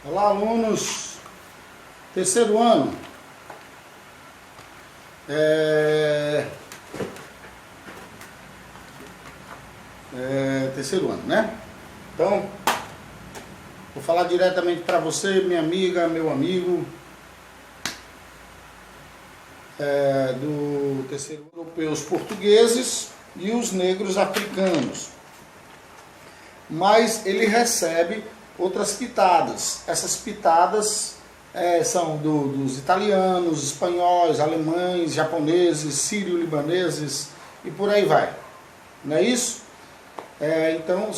Olá, alunos, terceiro ano. Terceiro ano, né? Então, vou falar diretamente para você, minha amiga, meu amigo, do terceiro ano, europeus portugueses e os negros africanos. Mas ele recebe outras pitadas. Essas pitadas são dos italianos, espanhóis, alemães, japoneses, sírio-libaneses e por aí vai. Não é isso? Então,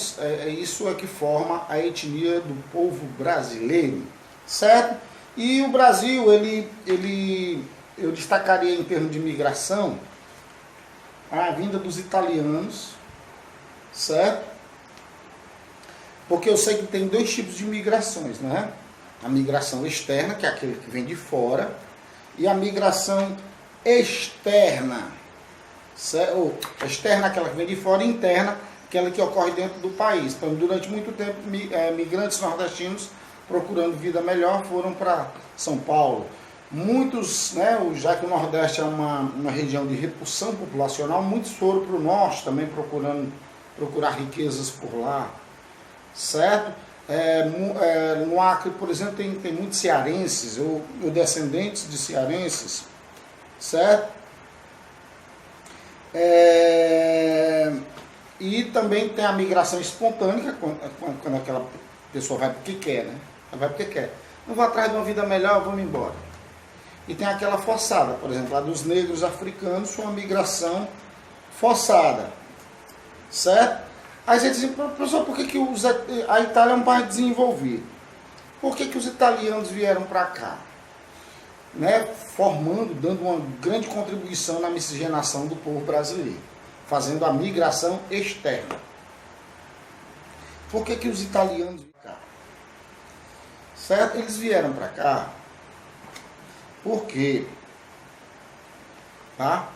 isso é que forma a etnia do povo brasileiro, certo? E o Brasil, eu destacaria em termos de migração a vinda dos italianos, certo? Porque eu sei que tem dois tipos de migrações, né? A migração externa, que é aquele que vem de fora, e a migração externa. Certo? Externa, aquela que vem de fora, e interna, aquela que ocorre dentro do país. Então, durante muito tempo, migrantes nordestinos procurando vida melhor foram para São Paulo. Muitos, né, já que o Nordeste é uma região de repulsão populacional, muitos foram para o Norte também procurar riquezas por lá. Certo? No Acre, por exemplo, tem muitos cearenses, ou descendentes de cearenses, certo? E também tem a migração espontânea, quando aquela pessoa vai porque quer, né? Ela vai porque quer. Não vou atrás de uma vida melhor, vamos embora. E tem aquela forçada, por exemplo, a dos negros africanos, foi uma migração forçada, certo? Aí você diz, professor, por que a Itália é um país desenvolvido? Por que os italianos vieram para cá? Né? Dando uma grande contribuição na miscigenação do povo brasileiro, fazendo a migração externa. Por que os italianos vieram para cá? Certo? Eles vieram para cá porque, tá?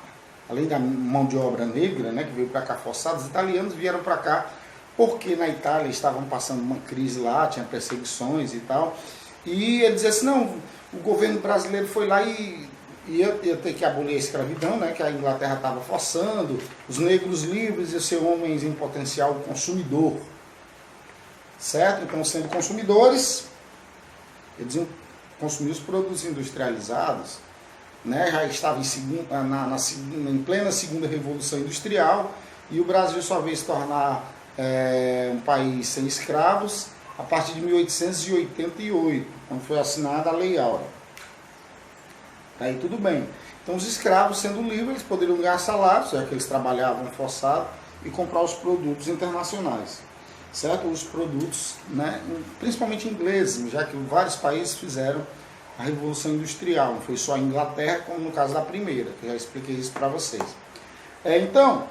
Além da mão de obra negra, né, que veio para cá forçada, os italianos vieram para cá porque na Itália estavam passando uma crise lá, tinha perseguições e tal. E ele dizia assim, não, o governo brasileiro foi lá e ia ter que abolir a escravidão, né, que a Inglaterra estava forçando, os negros livres iam ser homens em potencial consumidor. Certo? Então, sendo consumidores, eles iam consumir os produtos industrializados. Né, já estava em plena segunda revolução industrial e o Brasil só veio se tornar um país sem escravos a partir de 1888, quando foi assinada a Lei Áurea. Aí tudo bem. Então os escravos sendo livres, eles poderiam ganhar salários, já que eles trabalhavam forçado, e comprar os produtos internacionais. Certo? Os produtos, né, principalmente ingleses, já que vários países fizeram a Revolução Industrial, não foi só a Inglaterra, como no caso da primeira, que eu já expliquei isso para vocês. Então,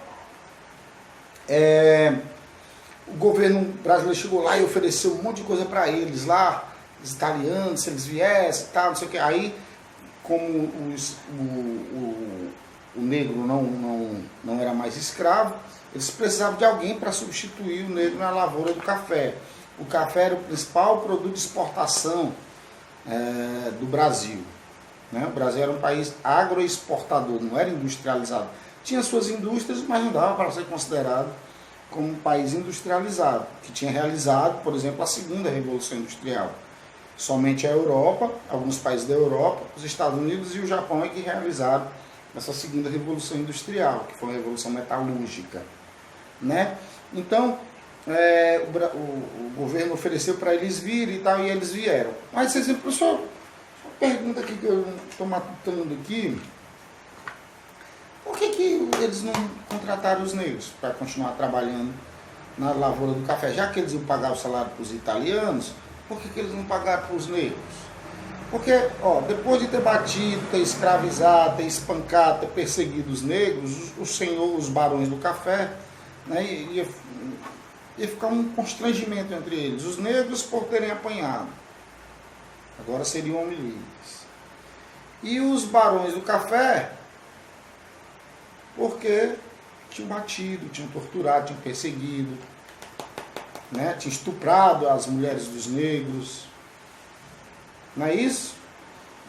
o governo brasileiro chegou lá e ofereceu um monte de coisa para eles lá, os italianos, se eles viessem e tal, não sei o que. Aí, como o negro não era mais escravo, eles precisavam de alguém para substituir o negro na lavoura do café. O café era o principal produto de exportação do Brasil. Né? O Brasil era um país agroexportador, não era industrializado. Tinha suas indústrias, mas não dava para ser considerado como um país industrializado, que tinha realizado, por exemplo, a segunda Revolução Industrial. Somente a Europa, alguns países da Europa, os Estados Unidos e o Japão é que realizaram essa segunda Revolução Industrial, que foi uma revolução metalúrgica. Né? Então, o governo ofereceu para eles virem e tal, e eles vieram. Mas vocês dizem, professor, uma pergunta aqui que eu estou matutando aqui, por que eles não contrataram os negros para continuar trabalhando na lavoura do café? Já que eles iam pagar o salário para os italianos, por que eles não pagaram para os negros? Porque, depois de ter batido, ter escravizado, ter espancado, ter perseguido os negros, os barões do café, né, ia ficar um constrangimento entre eles. Os negros por terem apanhado, agora seriam homens livres. E os barões do café, porque tinham batido, tinham torturado, tinham perseguido, né, tinham estuprado as mulheres dos negros. Não é isso?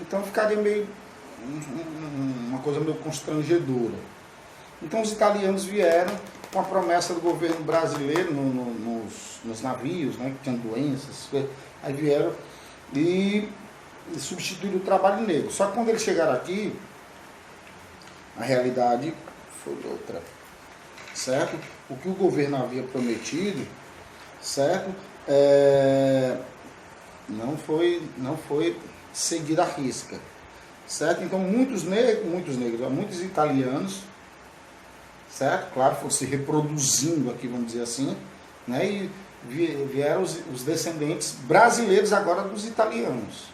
Então ficaria meio uma coisa meio constrangedora. Então os italianos vieram com a promessa do governo brasileiro nos navios, né, que tinham doenças, aí vieram e substituíram o trabalho negro. Só que quando eles chegaram aqui, a realidade foi outra, certo? O que o governo havia prometido, certo? Não foi seguido à risca, certo? Então muitos italianos, certo? Claro, foram se reproduzindo aqui, vamos dizer assim, né? E vieram os descendentes brasileiros agora dos italianos,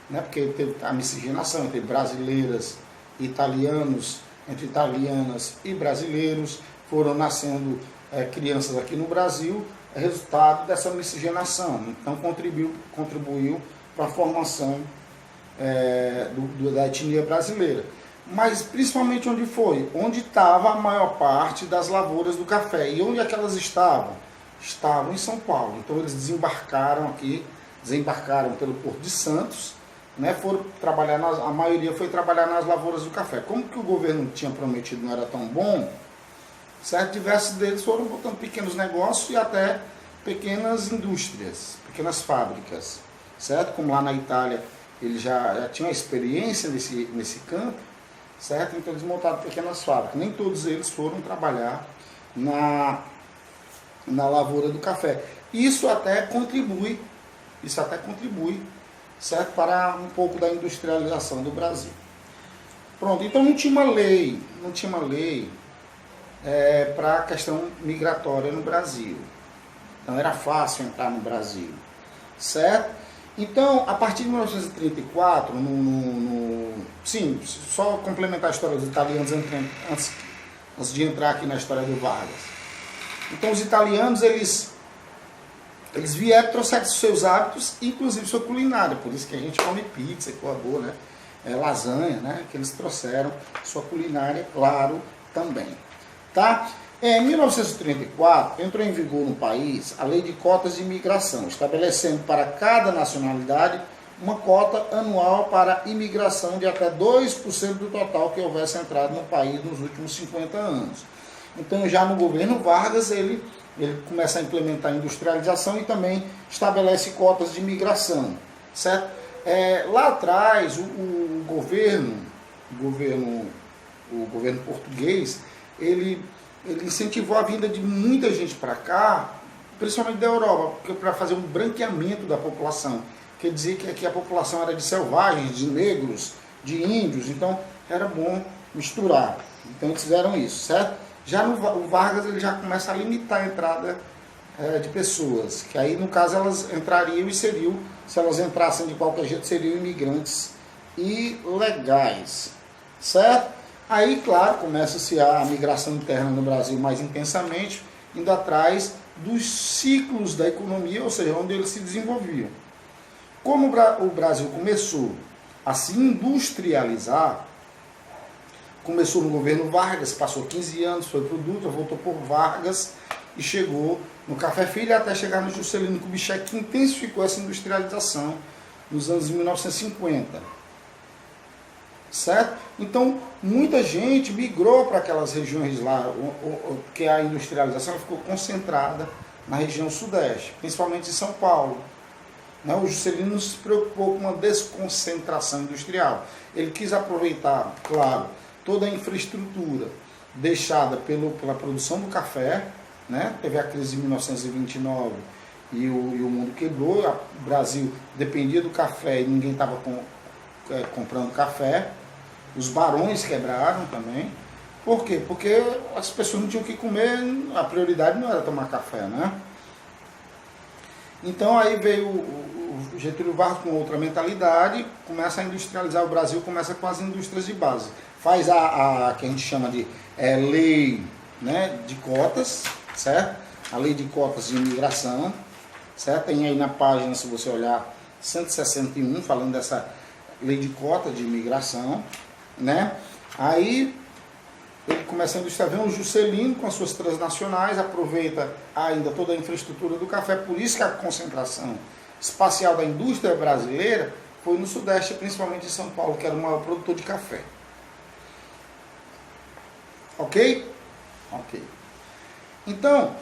né? Porque teve a miscigenação entre brasileiras e italianos, entre italianas e brasileiros, foram nascendo crianças aqui no Brasil, resultado dessa miscigenação. Então contribuiu para a formação da etnia brasileira. Mas principalmente onde foi? Onde estava a maior parte das lavouras do café. E onde é que elas estavam? Estavam em São Paulo. Então eles desembarcaram pelo Porto de Santos, né? Foram trabalhar, a maioria foi trabalhar nas lavouras do café. Como que o governo tinha prometido não era tão bom, certo? Diversos deles foram botando pequenos negócios e até pequenas indústrias, pequenas fábricas, certo? Como lá na Itália eles já tinham experiência nesse campo, certo? Então eles montaram pequenas fábricas. Nem todos eles foram trabalhar na lavoura do café. Isso até contribui, certo? Para um pouco da industrialização do Brasil. Pronto, então não tinha uma lei para a questão migratória no Brasil. Então era fácil entrar no Brasil, certo? Então, a partir de 1934, sim, só complementar a história dos italianos antes de entrar aqui na história do Vargas. Então, os italianos, eles vieram, trouxeram seus hábitos, inclusive sua culinária, por isso que a gente come pizza, coisa boa, né? Lasanha, né? Que eles trouxeram sua culinária, claro, também. Tá? Em 1934, entrou em vigor no país a Lei de Cotas de Imigração, estabelecendo para cada nacionalidade uma cota anual para imigração de até 2% do total que houvesse entrado no país nos últimos 50 anos. Então, já no governo Vargas, ele começa a implementar a industrialização e também estabelece cotas de imigração, certo? Lá atrás, o governo português, ele incentivou a vinda de muita gente para cá, principalmente da Europa, para fazer um branqueamento da população. Quer dizer que aqui a população era de selvagens, de negros, de índios, então era bom misturar. Então eles fizeram isso, certo? Já o Vargas ele já começa a limitar a entrada de pessoas, que aí no caso elas entrariam e seriam, se elas entrassem de qualquer jeito, seriam imigrantes ilegais, certo? Aí, claro, começa-se a migração interna no Brasil mais intensamente, indo atrás dos ciclos da economia, ou seja, onde eles se desenvolviam. Como o Brasil começou a se industrializar, começou no governo Vargas, passou 15 anos, foi para o Dutra, voltou por Vargas e chegou no Café Filho até chegar no Juscelino Kubitschek, que intensificou essa industrialização nos anos de 1950. Certo? Então, muita gente migrou para aquelas regiões lá, porque a industrialização ficou concentrada na região sudeste, principalmente em São Paulo. O Juscelino se preocupou com uma desconcentração industrial. Ele quis aproveitar, claro, toda a infraestrutura deixada pela produção do café, né? Teve a crise de 1929 e o mundo quebrou, o Brasil dependia do café e ninguém estava comprando café. Os barões quebraram também. Por quê? Porque as pessoas não tinham o que comer, a prioridade não era tomar café, né? Então aí veio o Getúlio Vargas com outra mentalidade, começa a industrializar o Brasil, começa com as indústrias de base. Faz a que a gente chama de lei, né, de cotas, certo? A lei de cotas de imigração, certo? Tem aí na página, se você olhar, 161, falando dessa lei de cota de imigração, né? Aí ele começa a industrializar, vem o Juscelino com as suas transnacionais, aproveita ainda toda a infraestrutura do café, por isso que a concentração espacial da indústria brasileira foi no Sudeste, principalmente em São Paulo, que era o maior produtor de café. Ok? Ok. Então,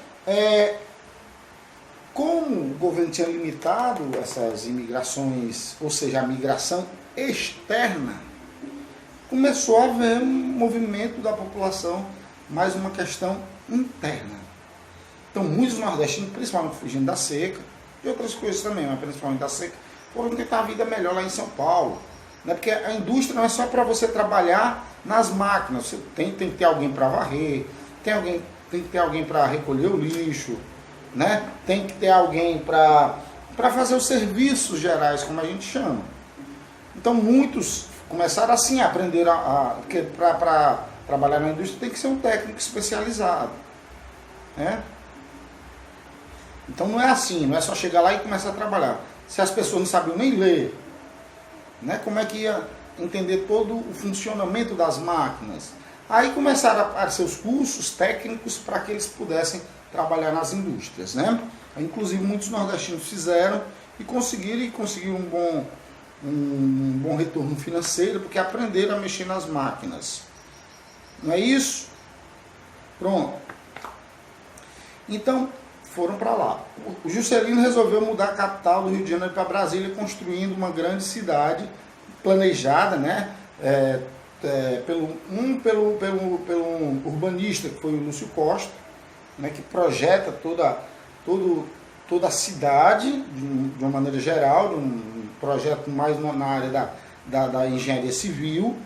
como o governo tinha limitado essas imigrações, ou seja, a migração externa, começou a haver um movimento da população, mais uma questão interna. Então, muitos nordestinos, principalmente fugindo da seca, e outras coisas também, mas principalmente da seca, foram tentar a vida melhor lá em São Paulo. Né? Porque a indústria não é só para você trabalhar nas máquinas, você tem que ter alguém para varrer, tem que ter alguém para recolher o lixo, né? Tem que ter alguém para fazer os serviços gerais, como a gente chama. Então muitos começaram assim a aprender porque para trabalhar na indústria tem que ser um técnico especializado. Né? Então não é assim, não é só chegar lá e começar a trabalhar. Se as pessoas não sabiam nem ler, né? Como é que ia entender todo o funcionamento das máquinas? Aí começaram a aparecer os cursos técnicos para que eles pudessem trabalhar nas indústrias. Né? Inclusive muitos nordestinos fizeram e conseguiram um bom retorno financeiro, porque aprenderam a mexer nas máquinas. Não é isso? Pronto. Então, foram para lá. O Juscelino resolveu mudar a capital do Rio de Janeiro para Brasília, construindo uma grande cidade planejada, né? Pelo urbanista, que foi o Lúcio Costa, né? Que projeta toda a cidade, de uma maneira geral, um projeto mais na área da engenharia civil,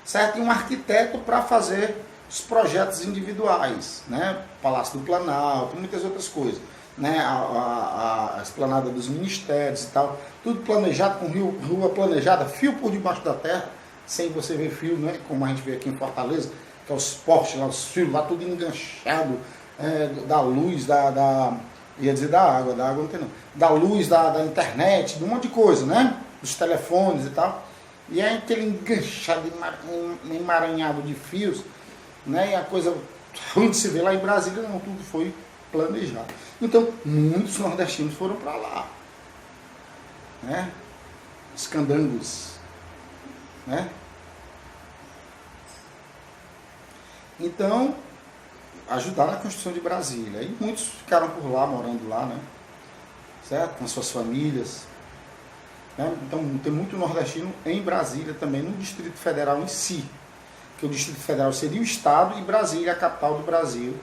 certo? E um arquiteto para fazer os projetos individuais, né? Palácio do Planalto, muitas outras coisas, né? A esplanada dos ministérios e tal, tudo planejado, com rua planejada, fio por debaixo da terra, sem você ver fio, né? Como a gente vê aqui em Fortaleza, que é os postes lá, os fios lá, tudo enganchado, da luz, ia dizer da água não tem não, da luz, da internet, de um monte de coisa, né? Dos telefones e tal, e é aquele enganchado, emaranhado de fios, né? E a coisa ruim de se ver lá em Brasília, não, tudo foi planejado. Então, muitos nordestinos foram para lá, né? Os candangos, né? Então, ajudaram na construção de Brasília. E muitos ficaram por lá, morando lá, né? Certo? Com suas famílias. Né? Então, tem muito nordestino em Brasília também, no Distrito Federal em si. Que o Distrito Federal seria o Estado e Brasília a capital do Brasil,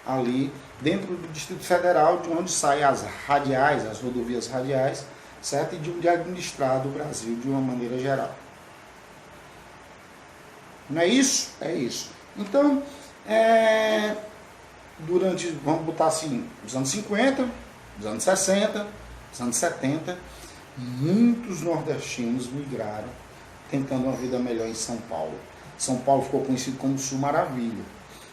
ali dentro do Distrito Federal, de onde saem as radiais, as rodovias radiais, certo? E de onde é administrado o Brasil de uma maneira geral. Não é isso? É isso. Então, durante, vamos botar assim, os anos 50, os anos 60, os anos 70, muitos nordestinos migraram tentando uma vida melhor em São Paulo. São Paulo ficou conhecido como Sul Maravilha.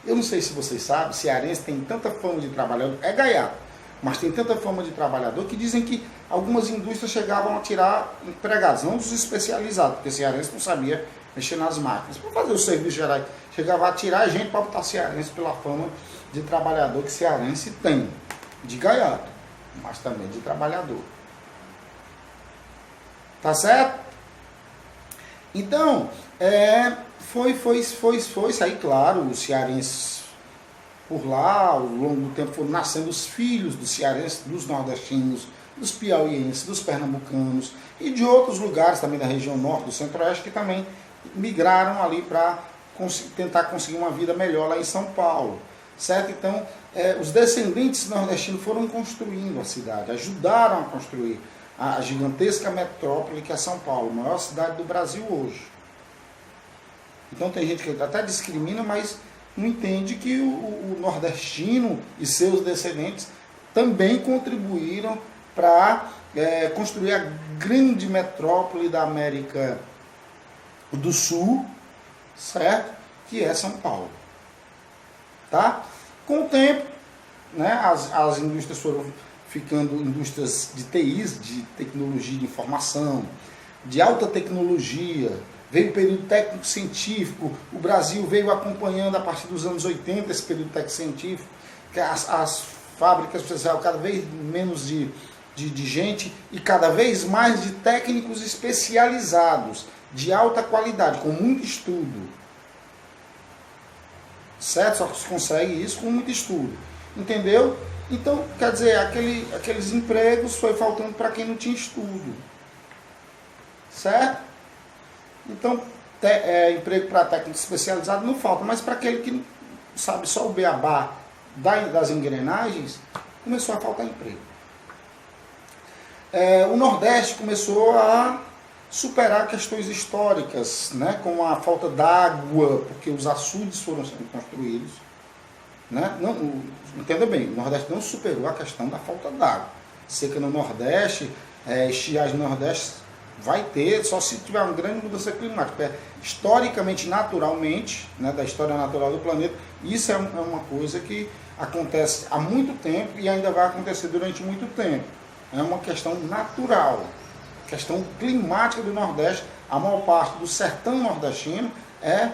Eu não sei se vocês sabem, cearense tem tanta fama de trabalhador, é gaiato, mas tem tanta fama de trabalhador que dizem que algumas indústrias chegavam a tirar empregados, não os especializados, porque cearense não sabia mexer nas máquinas. Para fazer os serviços gerais, chegava a tirar gente para botar cearense pela fama de trabalhador que cearense tem, de gaiato, mas também de trabalhador. Tá certo? Então, foi sair, claro, os cearenses por lá, ao longo do tempo foram nascendo os filhos dos cearenses, dos nordestinos, dos piauienses, dos pernambucanos e de outros lugares também da região norte, do centro-oeste, que também migraram ali para tentar conseguir uma vida melhor lá em São Paulo, certo? Então, os descendentes nordestinos foram construindo a cidade, ajudaram a construir a gigantesca metrópole que é São Paulo, a maior cidade do Brasil hoje. Então tem gente que até discrimina, mas não entende que o nordestino e seus descendentes também contribuíram para construir a grande metrópole da América do Sul, certo? Que é São Paulo. Tá? Com o tempo, né, as indústrias foram ficando indústrias de TIs, de tecnologia de informação, de alta tecnologia, veio o período técnico-científico, o Brasil veio acompanhando a partir dos anos 80 esse período técnico-científico, que as fábricas precisavam cada vez menos de de gente e cada vez mais de técnicos especializados, de alta qualidade, com muito estudo. Certo? Só que se consegue isso com muito estudo. Entendeu? Então, quer dizer, aqueles empregos foi faltando para quem não tinha estudo. Certo? Então, emprego para técnico especializado não falta, mas para aquele que sabe só o beabá das engrenagens, começou a faltar emprego. O Nordeste começou a superar questões históricas, né, como a falta d'água, porque os açudes foram sendo construídos. Né? Não, entenda bem, o Nordeste não superou a questão da falta d'água. Seca no Nordeste, estiagem no Nordeste vai ter, só se tiver uma grande mudança climática. Historicamente, naturalmente, né, da história natural do planeta, isso é uma coisa que acontece há muito tempo e ainda vai acontecer durante muito tempo. É uma questão natural, questão climática do Nordeste. A maior parte do sertão nordestino é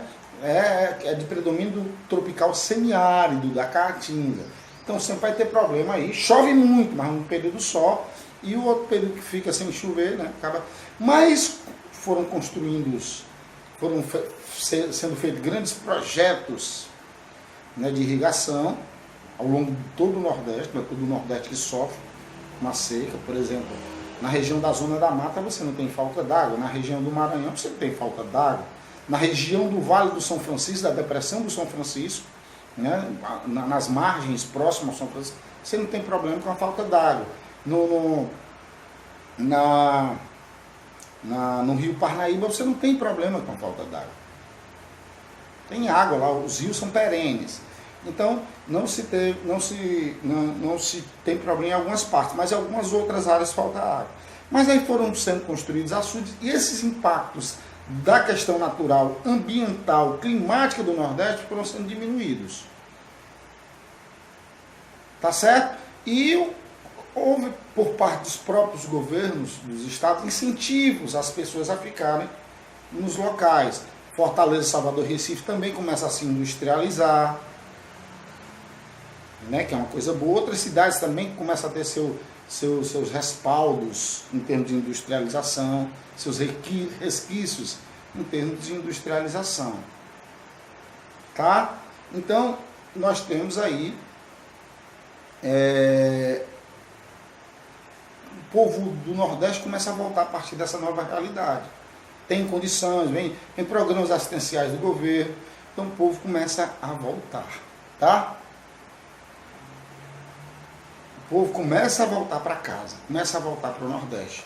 de predomínio tropical semiárido, da caatinga. Então sempre vai ter problema aí. Chove muito, mas um período só, e o outro período que fica sem chover, né, acaba. Mas foram sendo feitos grandes projetos, né, de irrigação ao longo de todo o Nordeste, não é todo o Nordeste que sofre uma seca. Por exemplo, na região da Zona da Mata você não tem falta d'água, na região do Maranhão você não tem falta d'água, na região do Vale do São Francisco, da Depressão do São Francisco, né, nas margens próximas ao São Francisco, você não tem problema com a falta d'água. No Rio Parnaíba você não tem problema com a falta d'água. Tem água lá, os rios são perenes. Então não se tem problema em algumas partes, mas em algumas outras áreas falta água. Mas aí foram sendo construídos açudes e esses impactos da questão natural, ambiental, climática do Nordeste foram sendo diminuídos. Tá certo? E houve, por parte dos próprios governos dos estados, incentivos às pessoas a ficarem nos locais. Fortaleza, Salvador, Recife também começa a se industrializar, né, que é uma coisa boa. Outras cidades também começam a ter seus respaldos em termos de industrialização, seus resquícios em termos de industrialização. Tá? Então, nós temos aí o povo do Nordeste começa a voltar a partir dessa nova realidade. Tem condições, vem programas assistenciais do governo, então o povo começa a voltar. Tá? O povo começa a voltar para casa, começa a voltar para o Nordeste.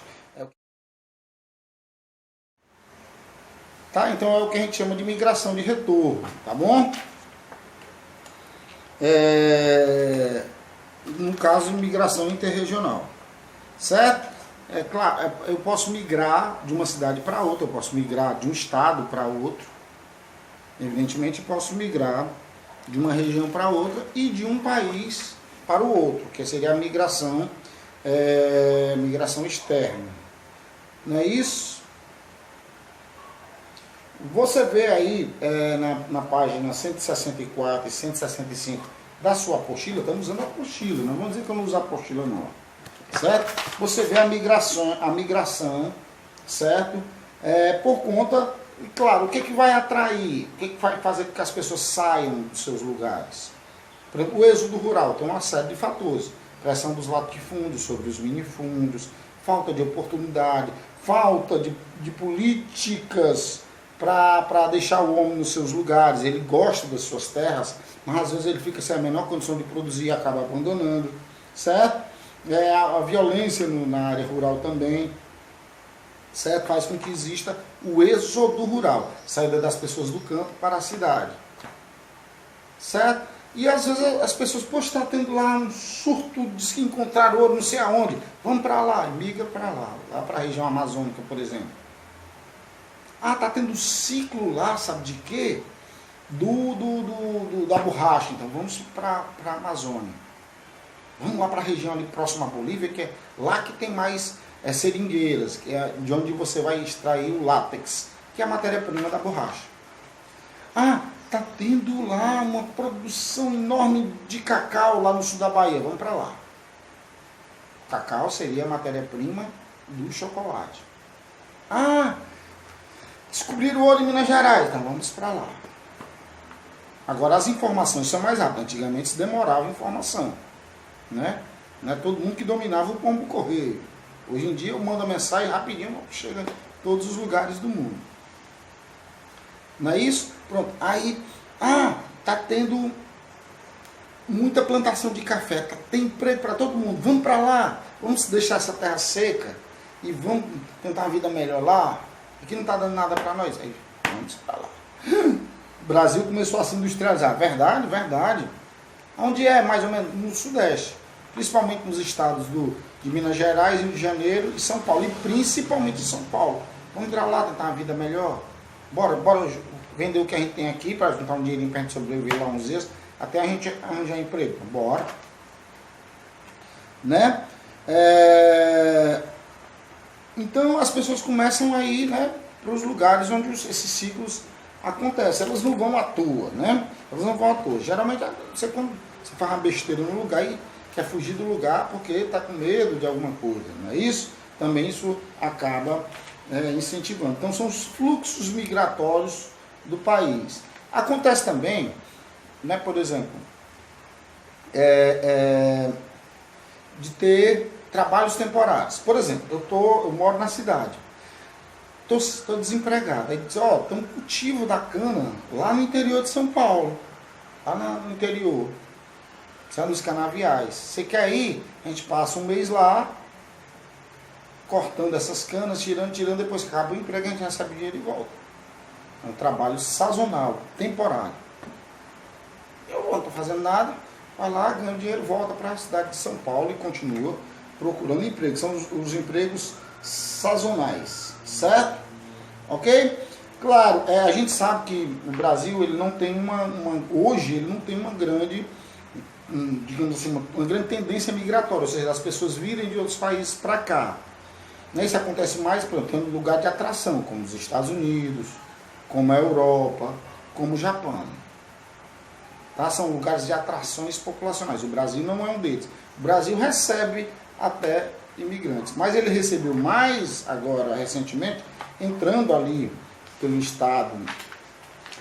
Tá? Então é o que a gente chama de migração de retorno, tá bom? No caso, migração interregional, certo? É claro, eu posso migrar de uma cidade para outra, eu posso migrar de um estado para outro, evidentemente posso migrar de uma região para outra e de um país para o outro, que seria a migração externa. Não é isso? Você vê aí na página 164 e 165 da sua apostila, estamos usando a apostila, não vamos dizer que eu não uso a apostila não, certo? Você vê a migração, certo? Por conta, e claro, o que vai atrair, o que vai fazer com que as pessoas saiam dos seus lugares? Por exemplo, o êxodo rural tem uma série de fatores, pressão dos latifúndios sobre os minifúndios, falta de oportunidade, falta de políticas para deixar o homem nos seus lugares. Ele gosta das suas terras, mas às vezes ele fica sem a menor condição de produzir e acaba abandonando, certo? A violência na área rural também, certo? Faz com que exista o êxodo rural, saída das pessoas do campo para a cidade, certo? E às vezes as pessoas, poxa, está tendo lá um surto, diz que encontraram ouro, não sei aonde, vamos para lá, migra para lá para a região amazônica, por exemplo. Ah, está tendo ciclo lá, sabe de quê? Da borracha, então vamos para a Amazônia. Vamos lá para a região ali próxima à Bolívia, que é lá que tem mais seringueiras, que é de onde você vai extrair o látex, que é a matéria-prima da borracha. Ah, está tendo lá uma produção enorme de cacau lá no sul da Bahia, vamos para lá. Cacau seria a matéria-prima do chocolate. Ah, descobriram o ouro em Minas Gerais, então vamos para lá. Agora as informações são mais rápidas. Antigamente se demorava informação, né? Não é todo mundo que dominava o pombo correio. Hoje em dia eu mando a mensagem rapidinho, chega em todos os lugares do mundo. Não é isso? Pronto. Aí, tá tendo muita plantação de café, tem emprego para todo mundo. Vamos para lá, vamos deixar essa terra seca e vamos tentar uma vida melhor lá. Aqui não está dando nada para nós. Aí, vamos para lá. O Brasil começou a se industrializar. Verdade, verdade. Onde é? Mais ou menos no Sudeste. Principalmente nos estados de Minas Gerais, Rio de Janeiro e São Paulo. E principalmente em São Paulo. Vamos para lá tentar uma vida melhor. Bora vender o que a gente tem aqui para juntar um dinheirinho para a gente sobreviver lá uns dias, até a gente arranjar emprego. Bora. Né? Então as pessoas começam a ir, né, para os lugares onde esses ciclos acontecem. Elas não vão à toa, né? Elas não vão à toa. Geralmente você faz uma besteira no lugar e quer fugir do lugar porque está com medo de alguma coisa, não é isso? Também isso acaba incentivando. Então são os fluxos migratórios do país. Acontece também, né, por exemplo, de ter trabalhos temporários. Por exemplo, eu moro na cidade, estou desempregado. Aí diz, tem um cultivo da cana lá no interior de São Paulo, lá no interior, nos canaviais. Você quer ir? A gente passa um mês lá, cortando essas canas, tirando, depois que acaba o emprego, a gente recebe dinheiro e volta. É um trabalho sazonal, temporário. Eu não estou fazendo nada, vai lá, ganha o dinheiro, volta para a cidade de São Paulo e continua procurando emprego. São os empregos sazonais, certo? Ok? Claro, a gente sabe que o Brasil ele não tem hoje ele não tem uma grande, digamos assim, uma grande tendência migratória, ou seja, as pessoas virem de outros países para cá. Isso acontece mais, por exemplo, em lugar de atração, como os Estados Unidos, como a Europa, como o Japão. Tá? São lugares de atrações populacionais. O Brasil não é um deles. O Brasil recebe até imigrantes, mas ele recebeu mais agora, recentemente, entrando ali pelo estado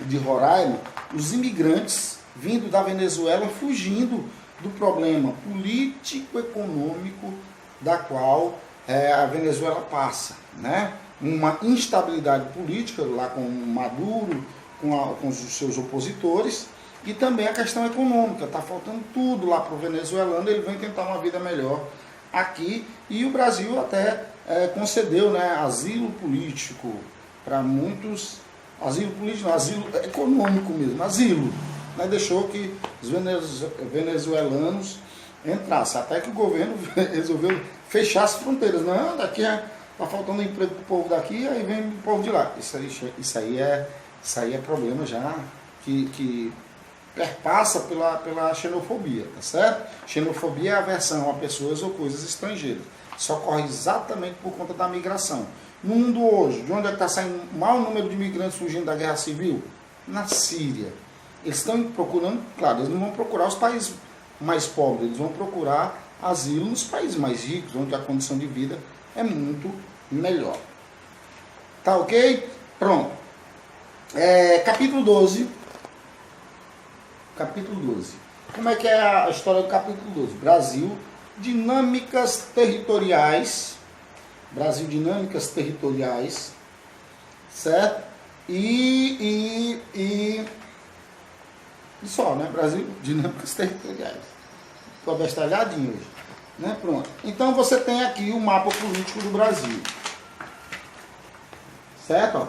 de Roraima, os imigrantes vindo da Venezuela, fugindo do problema político-econômico da qual a Venezuela passa, né? Uma instabilidade política lá com Maduro, com os seus opositores, e também a questão econômica. Está faltando tudo lá para o venezuelano, ele vem tentar uma vida melhor aqui, e o Brasil até concedeu, né, asilo político para muitos, asilo político, não, asilo econômico mesmo, asilo, né? Deixou que os venezuelanos entrassem, até que o governo resolveu fechar as fronteiras. Não, daqui está faltando emprego para o povo daqui, aí vem o povo de lá. Isso aí é problema já que perpassa pela xenofobia, tá certo? Xenofobia é aversão a pessoas ou coisas estrangeiras. Isso ocorre exatamente por conta da migração. No mundo hoje, de onde é que está saindo o maior número de imigrantes fugindo da guerra civil? Na Síria. Eles estão procurando, claro, eles não vão procurar os países mais pobres, eles vão procurar asilo nos países mais ricos, onde a condição de vida é muito melhor. Tá ok? Pronto. Capítulo 12. Capítulo 12. Como é que é a história do capítulo 12? Brasil, dinâmicas territoriais. Brasil, dinâmicas territoriais. Certo? E só, né? Brasil, dinâmicas territoriais. Estou abestalhadinho hoje. Né? Pronto. Então você tem aqui o mapa político do Brasil. Certo? Ó.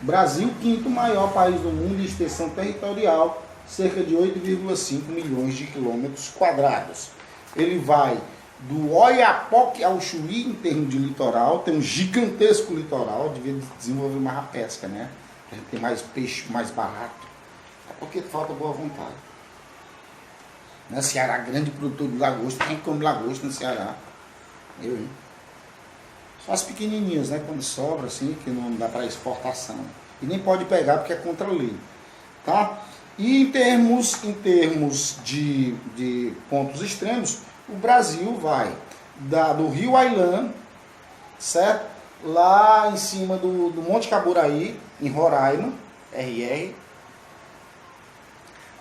Brasil, quinto maior país do mundo em extensão territorial, cerca de 8,5 milhões de quilômetros quadrados. Ele vai do Oiapoque ao Chuí em termos de litoral, tem um gigantesco litoral, devia desenvolver mais a pesca, né? A gente tem mais peixe, mais barato. É porque falta boa vontade. Na Ceará, grande produtor de lagosta, quem come lagosta no Ceará? Eu, hein? Só as pequenininhas, né? Quando sobra, assim, que não dá para exportação. E nem pode pegar porque é contra a lei. Tá? E em termos de pontos extremos, o Brasil vai do rio Ailã, certo? Lá em cima do Monte Caburaí, em Roraima, RR,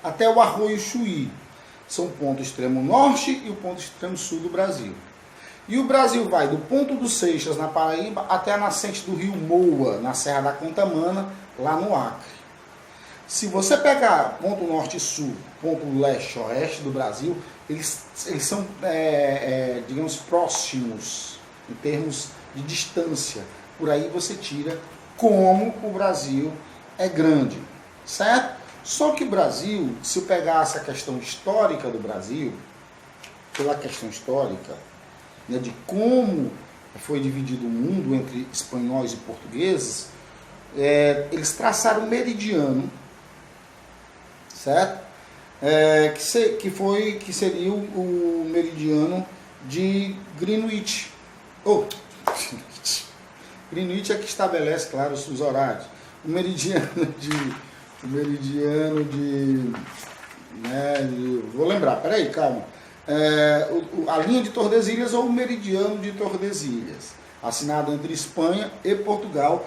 até o Arroio Chuí. São o ponto extremo norte e o ponto extremo sul do Brasil. E o Brasil vai do Ponto dos Seixas, na Paraíba, até a nascente do rio Moa, na Serra da Contamana, lá no Acre. Se você pegar ponto norte e sul, ponto leste e oeste do Brasil, eles são, digamos, próximos em termos de distância. Por aí você tira como o Brasil é grande, certo? Só que o Brasil, se eu pegasse a questão histórica do Brasil, pela questão histórica, né, de como foi dividido o mundo entre espanhóis e portugueses, eles traçaram um meridiano, certo? Que seria o meridiano de Greenwich. Greenwich é que estabelece, claro, os horários. O meridiano vou lembrar, peraí, calma. A linha de Tordesilhas ou o meridiano de Tordesilhas, assinado entre Espanha e Portugal.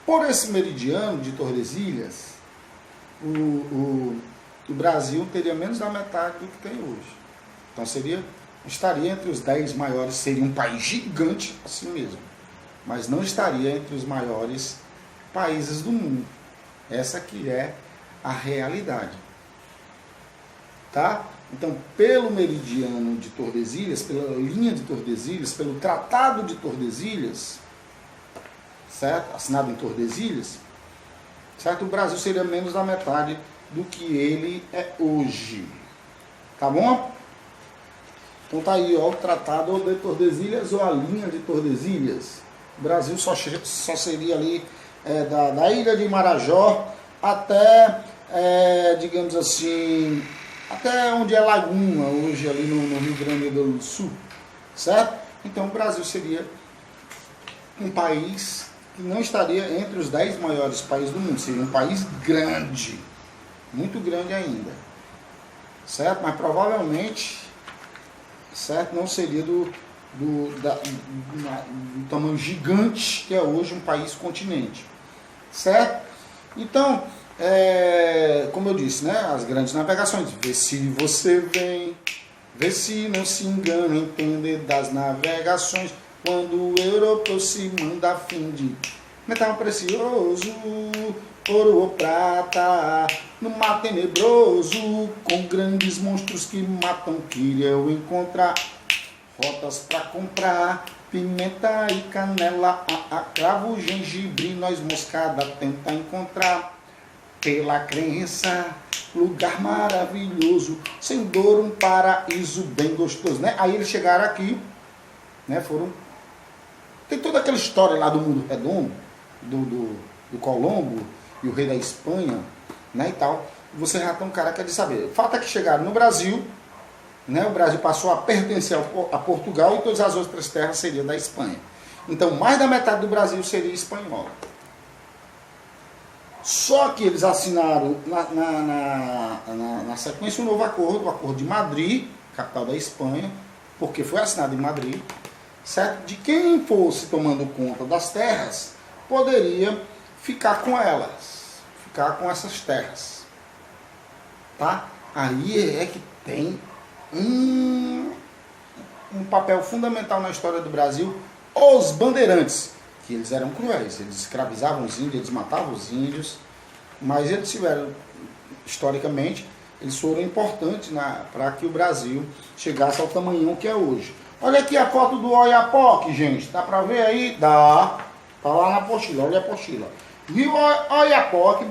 Por esse meridiano de Tordesilhas, o Brasil teria menos da metade do que tem hoje. Então estaria entre os 10 maiores, seria um país gigante assim mesmo, mas não estaria entre os maiores países do mundo. Essa que é a realidade. Tá? Então, pelo meridiano de Tordesilhas, pela linha de Tordesilhas, pelo Tratado de Tordesilhas, certo? Assinado em Tordesilhas, certo? O Brasil seria menos da metade do que ele é hoje. Tá bom? Então tá aí, ó, o Tratado de Tordesilhas ou a linha de Tordesilhas. O Brasil só seria ali da ilha de Marajó até, digamos assim, até onde é Laguna, hoje ali no Rio Grande do Sul, certo? Então o Brasil seria um país que não estaria entre os 10 maiores países do mundo, seria um país grande, muito grande ainda, certo? Mas provavelmente, certo, não seria do tamanho gigante que é hoje um país continente, certo? Então, como eu disse, né, as grandes navegações, vê se você vem, vê se não se engana, entender das navegações, quando o europeu se manda a fim de metal precioso, ouro ou prata, no mar tenebroso, com grandes monstros que matam, queria eu encontrar rotas pra comprar, pimenta e canela, cravo, gengibre, noz moscada, tenta encontrar, pela crença, lugar maravilhoso, sem dor, um paraíso bem gostoso, né? Aí eles chegaram aqui, né? Tem toda aquela história lá do mundo redondo, do Colombo e o rei da Espanha, né, e tal. Você já tem um cara que quer de saber. O fato é que chegaram no Brasil, né, o Brasil passou a pertencer a Portugal e todas as outras terras seriam da Espanha. Então, mais da metade do Brasil seria espanhola. Só que eles assinaram na sequência um novo acordo, o Acordo de Madrid, capital da Espanha, porque foi assinado em Madrid, certo? De quem fosse tomando conta das terras, poderia ficar com elas, ficar com essas terras. Tá? Aí é que tem um papel fundamental na história do Brasil, os bandeirantes, que eles eram cruéis, eles escravizavam os índios, eles matavam os índios, mas eles tiveram, historicamente, eles foram importantes para que o Brasil chegasse ao tamanhão que é hoje. Olha aqui a foto do Oiapoque, gente, dá para ver aí? Dá, tá lá na apostila, olha a apostila. Rio Oiapoque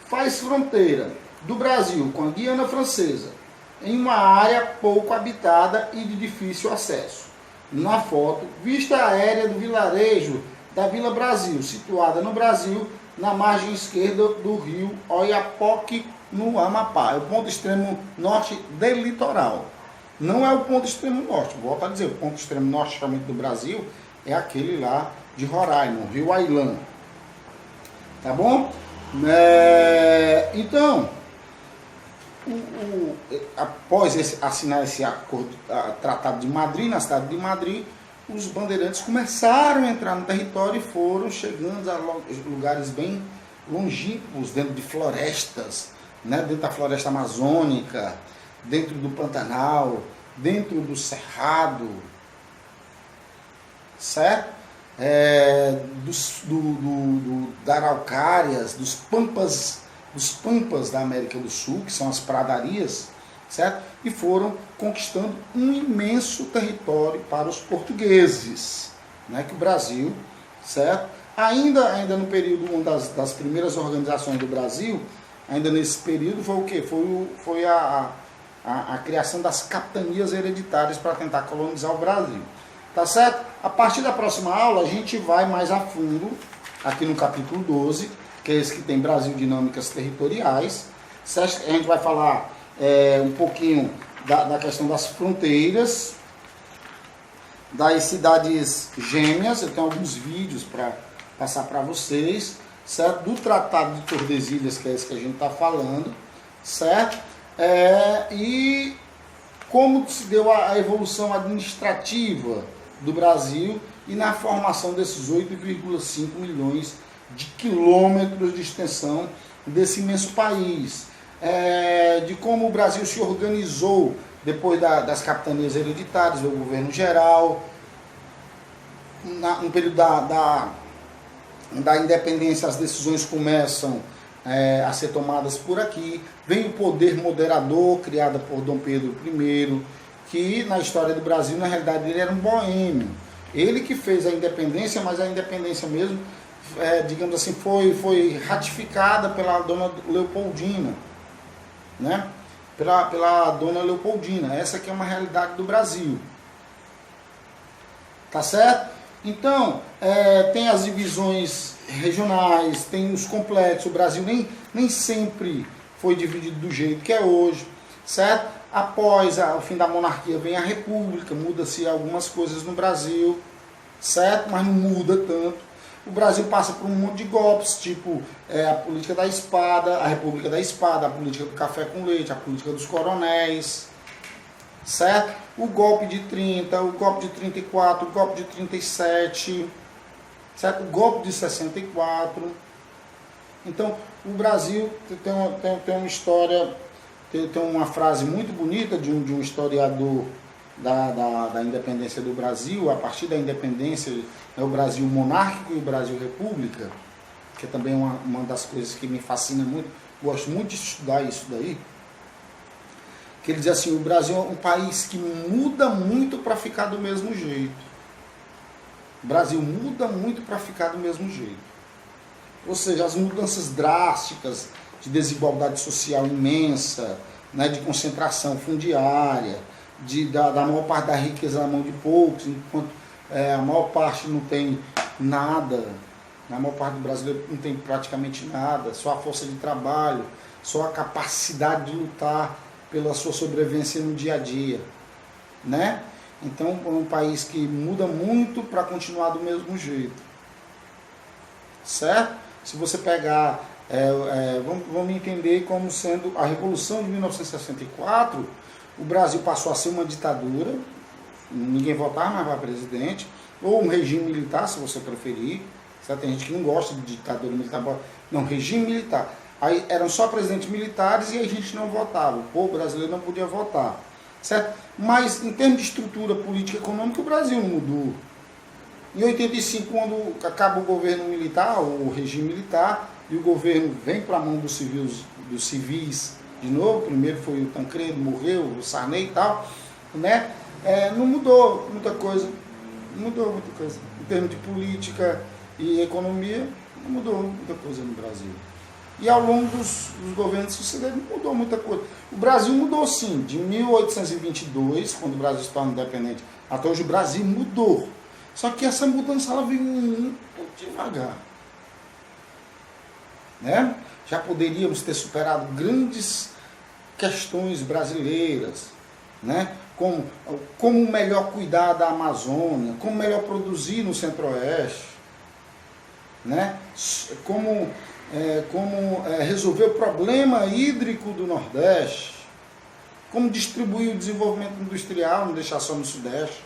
faz fronteira do Brasil com a Guiana Francesa, em uma área pouco habitada e de difícil acesso. Na foto, vista aérea do vilarejo da Vila Brasil, situada no Brasil, na margem esquerda do rio Oiapoque, no Amapá. É o ponto extremo norte do litoral. Não é o ponto extremo norte, volto a dizer, o ponto extremo norte realmente do Brasil é aquele lá de Roraima, o rio Ailã. Tá bom? Então, Após assinar esse acordo, Tratado de Madrid, na cidade de Madrid, os bandeirantes começaram a entrar no território e foram chegando a lugares bem longínquos, dentro de florestas, né? Dentro da floresta amazônica, dentro do Pantanal, dentro do Cerrado, certo? Da Araucárias, dos pampas da América do Sul, que são as pradarias, certo? E foram conquistando um imenso território para os portugueses, né? Que o Brasil, certo? Ainda no período, uma das primeiras organizações do Brasil, ainda nesse período, foi o quê? Foi a criação das capitanias hereditárias para tentar colonizar o Brasil. Tá certo? A partir da próxima aula, a gente vai mais a fundo, aqui no capítulo 12, que é esse que tem Brasil Dinâmicas Territoriais. Certo? A gente vai falar um pouquinho da questão das fronteiras, das cidades gêmeas. Eu tenho alguns vídeos para passar para vocês, certo? Do Tratado de Tordesilhas, que é esse que a gente está falando, certo? E como se deu a evolução administrativa do Brasil e na formação desses 8,5 milhões de quilômetros de extensão desse imenso país. De como o Brasil se organizou depois das capitanias hereditárias, do governo geral, no período da independência, as decisões começam a ser tomadas por aqui. Vem o poder moderador, criado por Dom Pedro I, que na história do Brasil, na realidade, ele era um boêmio. Ele que fez a independência, mas a independência mesmo, digamos assim, foi ratificada pela dona Leopoldina, né? Pela dona Leopoldina. Essa aqui é uma realidade do Brasil. Tá certo? Então, tem as divisões regionais, tem os complexos. O Brasil nem sempre foi dividido do jeito que é hoje, certo? Após o fim da monarquia vem a república, muda-se algumas coisas no Brasil, certo? Mas não muda tanto. O Brasil passa por um monte de golpes, tipo a política da espada, a república da espada, a política do café com leite, a política dos coronéis, certo? O golpe de 30, o golpe de 34, o golpe de 37, certo? O golpe de 64. Então, o Brasil tem uma história, tem uma frase muito bonita de um historiador da independência do Brasil. A partir da independência, é o Brasil monárquico e o Brasil república, que é também uma das coisas que me fascina muito, gosto muito de estudar isso daí, que ele diz assim: o Brasil é um país que muda muito para ficar do mesmo jeito. O Brasil muda muito para ficar do mesmo jeito. Ou seja, as mudanças drásticas de desigualdade social imensa, né, de concentração fundiária, da maior parte da riqueza na mão de poucos, enquanto a maior parte não tem nada, na maior parte do brasileiro não tem praticamente nada, só a força de trabalho, só a capacidade de lutar pela sua sobrevivência no dia a dia, né? Então é um país que muda muito para continuar do mesmo jeito, certo? Se você pegar, vamos entender como sendo a Revolução de 1964, o Brasil passou a ser uma ditadura, ninguém votava mais para presidente, ou um regime militar, se você preferir, certo? Tem gente que não gosta de ditadura militar, não, regime militar. Aí eram só presidentes militares e a gente não votava, o povo brasileiro não podia votar, certo? Mas em termos de estrutura política e econômica, o Brasil não mudou. Em 85, quando acaba o governo militar, o regime militar, e o governo vem para a mão dos civis de novo, primeiro foi o Tancredo, morreu, o Sarney e tal, né? Não mudou muita coisa, em termos de política e economia, não mudou muita coisa no Brasil. E ao longo dos governos sucessivos não mudou muita coisa. O Brasil mudou sim, de 1822, quando o Brasil se torna independente, até hoje o Brasil mudou. Só que essa mudança ela veio muito devagar, né? Já poderíamos ter superado grandes questões brasileiras, né? Como melhor cuidar da Amazônia, como melhor produzir no Centro-Oeste, né? Como como resolver o problema hídrico do Nordeste, como distribuir o desenvolvimento industrial, não deixar só no Sudeste,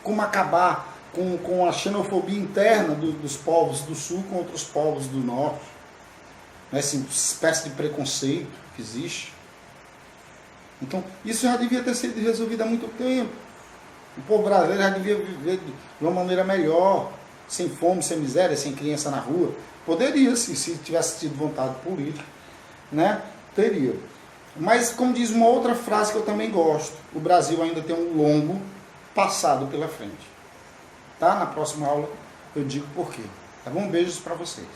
como acabar com a xenofobia interna dos povos do Sul contra os povos do Norte, essa espécie de preconceito que existe. Então, isso já devia ter sido resolvido há muito tempo. O povo brasileiro já devia viver de uma maneira melhor, sem fome, sem miséria, sem criança na rua. Poderia, se tivesse tido vontade política, né? Teria. Mas, como diz uma outra frase que eu também gosto, o Brasil ainda tem um longo passado pela frente. Tá? Na próxima aula eu digo por quê. Tá bom? Beijos para vocês.